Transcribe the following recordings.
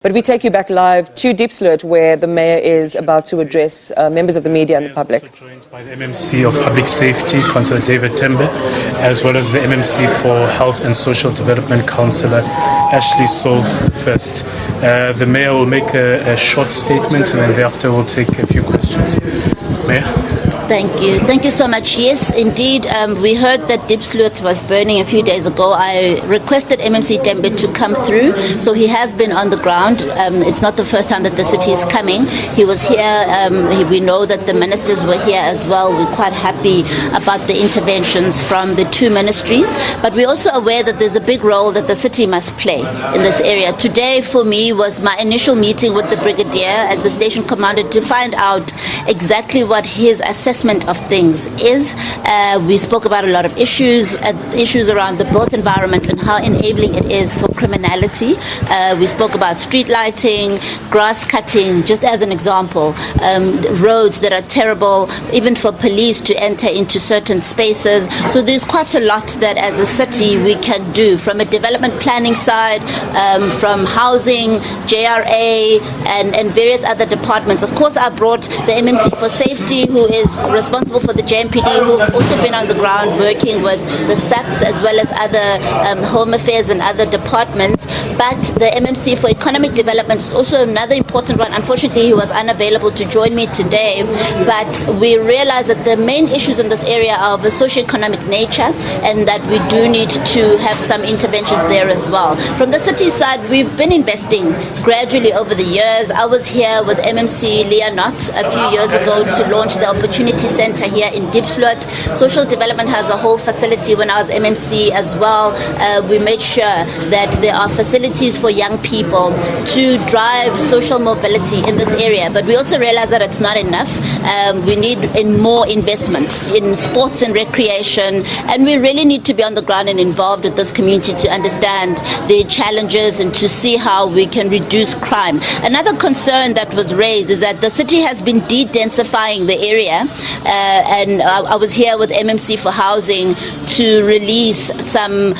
But we take you back live to Diepsloot, where the mayor is about to address members of the media and the public. Also joined by the MMC of Public Safety, Councillor David Tembe, as well as the MMC for Health and Social Development, Councillor Ashley Souls first. The mayor will make a short statement, and then thereafter we'll take a few questions. Mayor? Thank you. Thank you so much. Yes, indeed, we heard that Diepsloot was burning a few days ago. I requested MMC Tembe to come through, so he has been on the ground. It's not the first time that the city is coming. He was here. We know that the ministers were here as well. We're quite happy about the interventions from the two ministries, but we're also aware that there's a big role that the city must play in this area. Today, for me, was my initial meeting with the brigadier as the station commander to find out exactly what his assessment of things is. We spoke about a lot of issues around the built environment and how enabling it is for criminality. We spoke about street lighting, grass cutting, just as an example, roads that are terrible, even for police to enter into certain spaces. So there's quite a lot that as a city we can do from a development planning side, from housing, JRA, and various other departments. Of course, I brought the MMC for Safety, who is responsible for the JMPD, who've also been on the ground working with the SABC as well as other Home Affairs and other departments. But the MMC for Economic Development is also another important one. Unfortunately, he was unavailable to join me today, but we realize that the main issues in this area are of a socio-economic nature and that we do need to have some interventions there as well. From the city side, we've been investing gradually over the years. I was here with MMC Leonot a few years ago to launch the Opportunity Center here in Diepsloot. Social Development has a whole facility. When I was MMC as well, we made sure that there are facilities for young people to drive social mobility in this area. But we also realize that it's not enough. We need more investment in sports and recreation, and we really need to be on the ground and involved with this community to understand the challenges and to see how we can reduce crime. Another concern that was raised is that the city has been de-densifying the area, and I was here with MMC for Housing to release some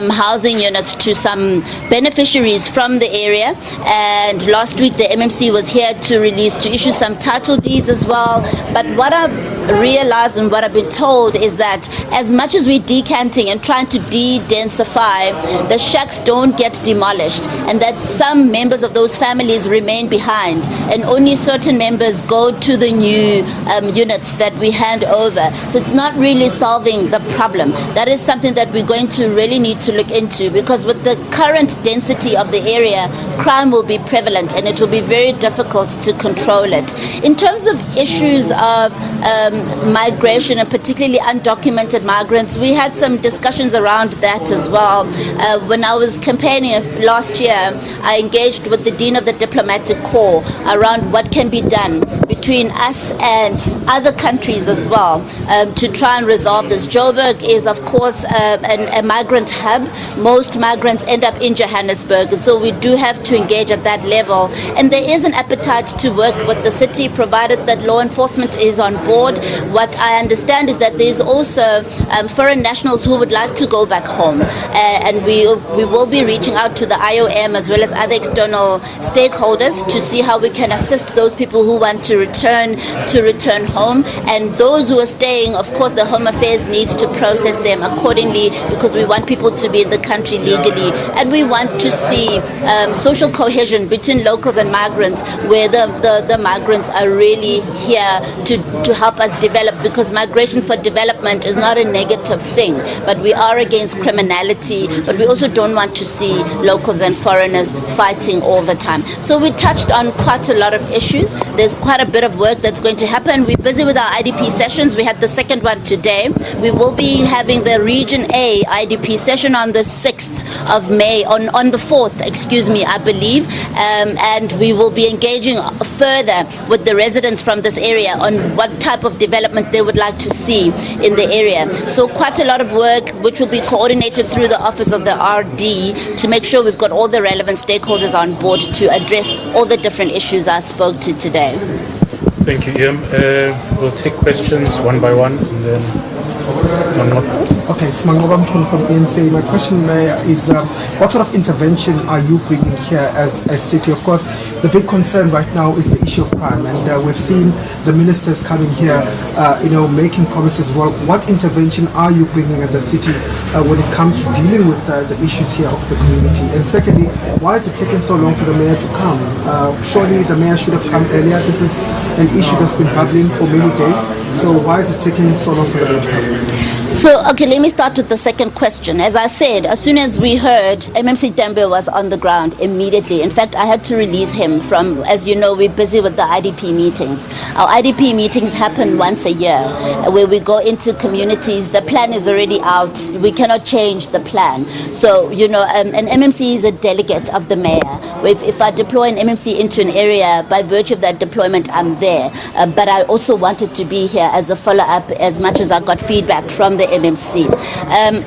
housing units to some beneficiaries from the area, and last week the MMC was here to issue some title deeds as well. But what I've realized and what I've been told is that as much as we're decanting and trying to de-densify, the shacks don't get demolished, and that some members of those families remain behind, and only certain members go to the new units that we hand over. So it's not really solving the problem. That is something that we're going to really need to look into, because with the current density of the area, crime will be prevalent and it will be very difficult to control it. In terms of issues of migration, and particularly undocumented migrants, we had some discussions around that as well. When I was campaigning last year, I engaged with the Dean of the Diplomatic Corps around what can be done between us and other countries as well to try and resolve this. Joburg is, of course, a migrant hub. Most migrants end up in Johannesburg, and so we do have to engage at that level. And there is an appetite to work with the city, provided that law enforcement is on board. What I understand is that there's also foreign nationals who would like to go back home, and we will be reaching out to the IOM as well as other external stakeholders to see how we can assist those people who want to return home. And those who are staying, of course, the Home Affairs needs to process them accordingly, because we want people to be in the country legally, and we want to see social cohesion between locals and migrants, where the migrants are really here to help us develop, because migration for development is not a negative thing, but we are against criminality, but we also don't want to see locals and foreigners fighting all the time. So we touched on quite a lot of issues. There's quite a bit of work that's going to happen. We're busy with our IDP sessions. We had the second one today. We will be having the Region A IDP session on the 6th of May, on the 4th, I believe, and we will be engaging further with the residents from this area on what type of development they would like to see in the area. So quite a lot of work which will be coordinated through the office of the RD to make sure we've got all the relevant stakeholders on board to address all the different issues I spoke to today. Thank you, Ian. We'll take questions one by one, and then one more. Okay, it's Dr Mpho from ANC. My question, Mayor, is what sort of intervention are you bringing here as a city? Of course, the big concern right now is the issue of crime, and we've seen the ministers coming here, making promises. Well, what intervention are you bringing as a city when it comes to dealing with the issues here of the community? And secondly, why is it taking so long for the mayor to come? Surely the mayor should have come earlier. This is an issue that's been bubbling for many days. So why is it taking so long for the mayor to come? So, okay, let me start with the second question. As I said, as soon as we heard MMC Tembe was on the ground, immediately. In fact, I had to release him from, as you know, we're busy with the IDP meetings. Our IDP meetings happen once a year, where we go into communities. The plan is already out. We cannot change the plan. So, an MMC is a delegate of the mayor. If I deploy an MMC into an area, by virtue of that deployment, I'm there. But I also wanted to be here as a follow-up, as much as I got feedback from the MMC.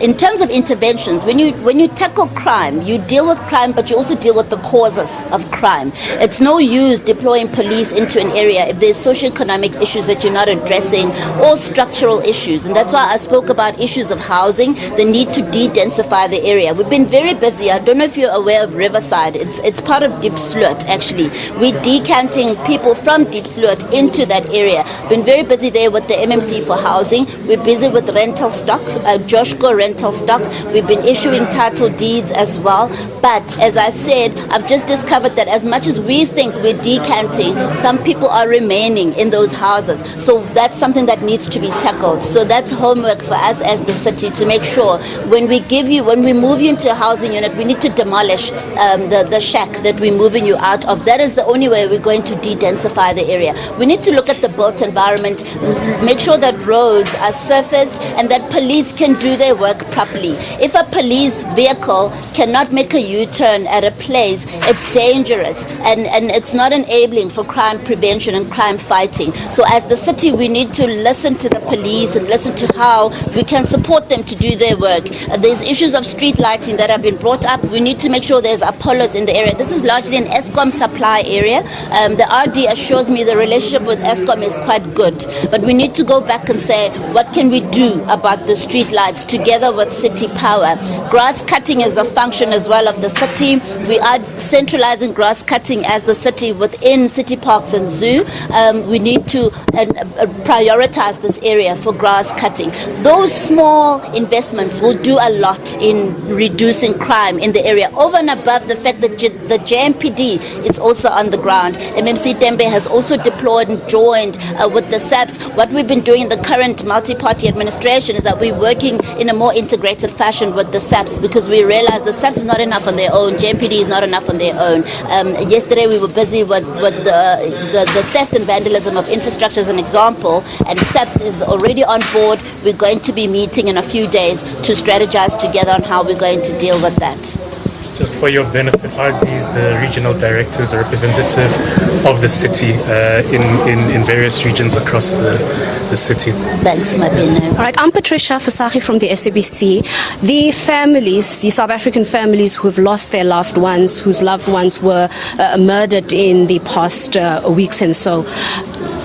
In terms of interventions, when you tackle crime, you deal with crime, but you also deal with the causes of crime. It's no use deploying police into an area if there's socioeconomic issues that you're not addressing or structural issues. And that's why I spoke about issues of housing, the need to de-densify the area. We've been very busy. I don't know if you're aware of Riverside. It's part of Diepsloot, actually. We're decanting people from Diepsloot into that area. Been very busy there with the MMC for housing. We're busy with rental stock, Joshko rental stock. We've been issuing title deeds as well. But as I said, I've just discovered that as much as we think we're decanting, some people are remaining in those houses. So that's something that needs to be tackled. So that's homework for us as the city to make sure when we move you into a housing unit, we need to demolish the shack that we're moving you out of. That is the only way we're going to de-densify the area. We need to look at the built environment, make sure that roads are surfaced and that police can do their work properly. If a police vehicle cannot make a U-turn at a place, it's dangerous and it's not enabling for crime prevention and crime fighting. So as the city, we need to listen to the police and listen to how we can support them to do their work. There's issues of street lighting that have been brought up. We need to make sure there's Apollos in the area. This is largely an Eskom supply area. The RD assures me the relationship with Eskom is quite good, but we need to go back and say, what can we do about the street lights together with city power? Grass cutting is a function as well of the city. We are centralizing grass cutting as the city within city parks and zoo. We need to prioritize this area for grass cutting. Those small investments will do a lot in reducing crime in the area, over and above the fact that the JMPD is also on the ground. MMC Tembe has also deployed and joined with the SABC. What we've been doing in the current multi-party administration is that we're working in a more integrated fashion with the SABC, because we realize the SABC is not enough on their own, JMPD is not enough on their own. Yesterday we were busy with the theft and vandalism of infrastructure as an example, and SABC is already on board. We're going to be meeting in a few days to strategize together on how we're going to deal with that. Just for your benefit, are these the regional directors, the representative of the city in various regions across the city? Thanks, Mabino. All right, I'm Patricia Fasahi from the SABC. The families, the South African families who have lost their loved ones, whose loved ones were murdered in the past weeks and so,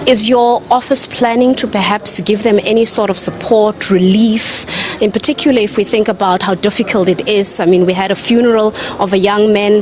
is your office planning to perhaps give them any sort of support, relief, in particular if we think about how difficult it is? I mean, we had a funeral of a young man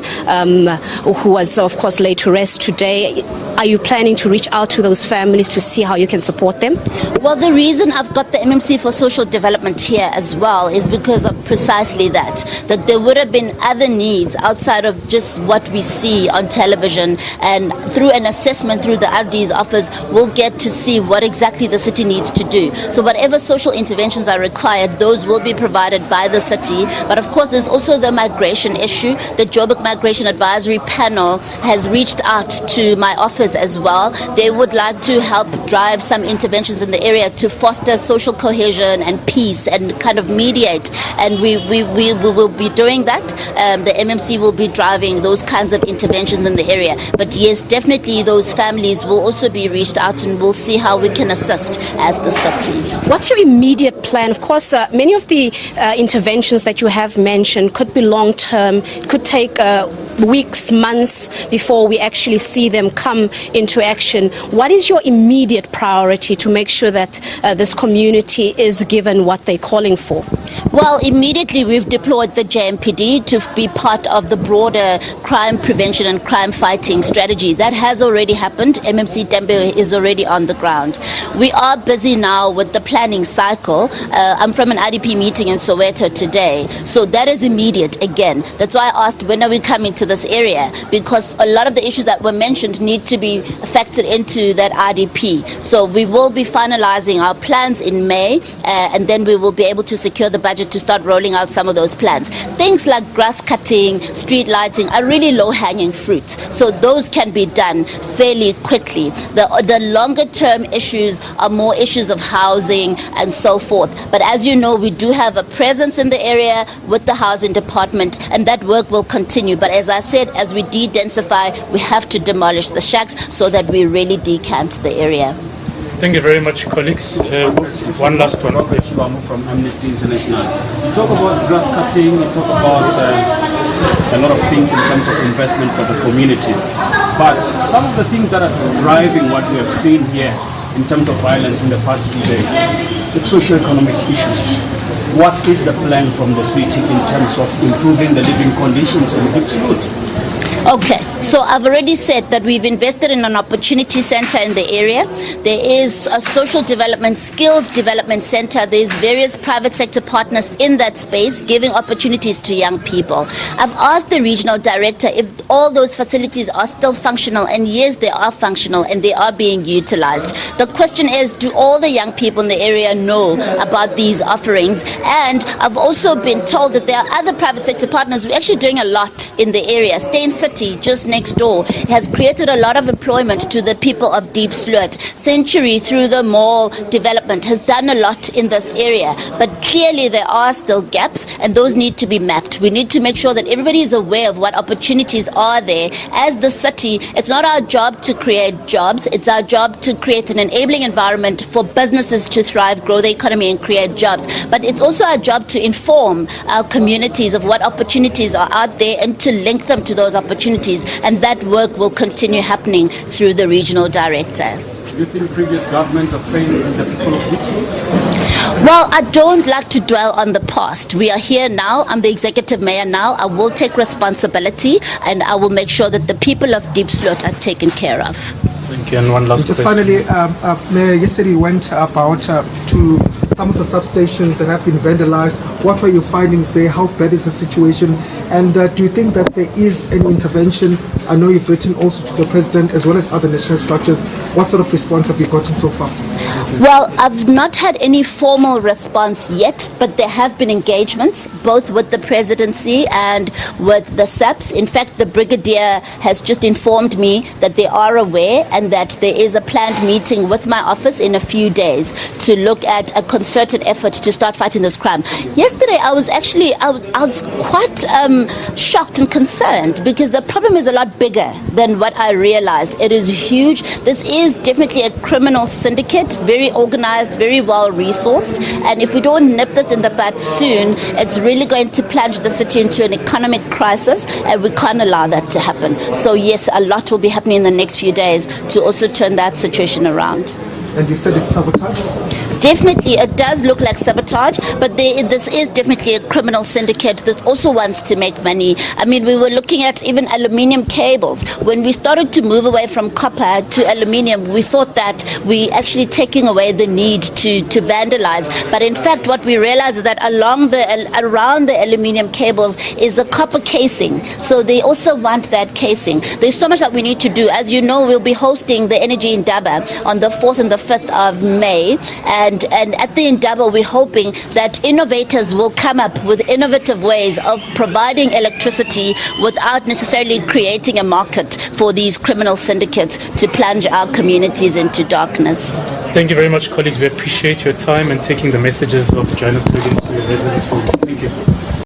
who was, of course, laid to rest today. Are you planning to reach out to those families to see how you can support them? Well, the reason I've got the MMC for Social Development here as well is because of precisely that there would have been other needs outside of just what we see on television, and through an assessment through the RD's office, we'll get to see what exactly the city needs to do. So whatever social interventions are required, those will be provided by the city. But of course, there's also the migration issue. The Joburg Migration Advisory Panel has reached out to my office as well. They would like to help drive some interventions in the area to foster social cohesion and peace and kind of mediate. And we will be doing that. The MMC will be driving those kinds of interventions in the area. But yes, definitely those families will also be reached out, and we'll see how we can assist as the city. What's your immediate plan? Of course, many of the interventions that you have mentioned could be long-term, could take weeks, months before we actually see them come into action. What is your immediate priority to make sure that this community is given what they're calling for? Well, immediately we've deployed the JMPD to be part of the broader crime prevention and crime fighting strategy. That has already happened. MMC Tembe is already on the ground. We are busy now with the planning cycle. I'm from an IDP meeting in Soweto today, so that is immediate again. That's why I asked, when are we coming to this area? Because a lot of the issues that were mentioned need to be factored into that IDP. So we will be finalizing our plans in May, and then we will be able to secure the budget to start rolling out some of those plans. Things like grass cutting, street lighting are really low-hanging fruits. So those can be done fairly quickly. The longer term issues are more issues of housing and so forth. But as you know, we do have a presence in the area with the housing department, and that work will continue. But as I said, as we de-densify, we have to demolish the shacks so that we really decant the area. Thank you very much, colleagues. One last one. Dr Mpho Phalatse from Amnesty International. You talk about grass cutting, you talk about a lot of things in terms of investment for the community. But some of the things that are driving what we have seen here in terms of violence in the past few days, it's socio-economic issues. What is the plan from the city in terms of improving the living conditions in Diepsloot? Okay, so I've already said that we've invested in an opportunity center in the area. There is a social development, skills development center. There's various private sector partners in that space giving opportunities to young people. I've asked the regional director if all those facilities are still functional, and yes, they are functional and they are being utilized. The question is, do all the young people in the area know about these offerings? And I've also been told that there are other private sector partners who are actually doing a lot in the area. Stay in City, just next door, has created a lot of employment to the people of Diepsloot. Century, through the mall development, has done a lot in this area. But clearly there are still gaps, and those need to be mapped. We need to make sure that everybody is aware of what opportunities are there. As the city, it's not our job to create jobs. It's our job to create an enabling environment for businesses to thrive, grow the economy, and create jobs. But it's also our job to inform our communities of what opportunities are out there and to link them to those opportunities. And that work will continue happening through the regional director. Do you think previous governments have failed the people of Diepsloot? Well, I don't like to dwell on the past. We are here now. I'm the executive mayor now. I will take responsibility, and I will make sure that the people of Diepsloot are taken care of. Thank you. And one last Just question. finally, Mayor, yesterday you went about to some of the substations that have been vandalized. What were your findings there? How bad is the situation? And do you think that there is any intervention? I know you've written also to the president as well as other national structures. What sort of response have you gotten so far? Well, I've not had any formal response yet, but there have been engagements both with the presidency and with the SABC. In fact, the brigadier has just informed me that they are aware and that there is a planned meeting with my office in a few days to look at a concerted effort to start fighting this crime. Yesterday, I was quite shocked and concerned because the problem is a lot bigger than what I realized. It is huge. This is definitely a criminal syndicate, very organized, very well resourced, and if we don't nip this in the bud soon, it's really going to plunge the city into an economic crisis, and we can't allow that to happen. So yes, a lot will be happening in the next few days to also turn that situation around. And you said it's sabotage? Definitely, it does look like sabotage, but this is definitely a criminal syndicate that also wants to make money. I mean, we were looking at even aluminium cables. When we started to move away from copper to aluminium, we thought that we actually taking away the need to vandalize. But in fact, what we realized is that around the aluminium cables is a copper casing. So they also want that casing. There's so much that we need to do. As you know, we'll be hosting the Energy Indaba on the 4th and the 5th of May. And at the Indaba, we're hoping that innovators will come up with innovative ways of providing electricity without necessarily creating a market for these criminal syndicates to plunge our communities into darkness. Thank you very much, colleagues. We appreciate your time and taking the messages of Johannesburg into your residents' homes. Thank you.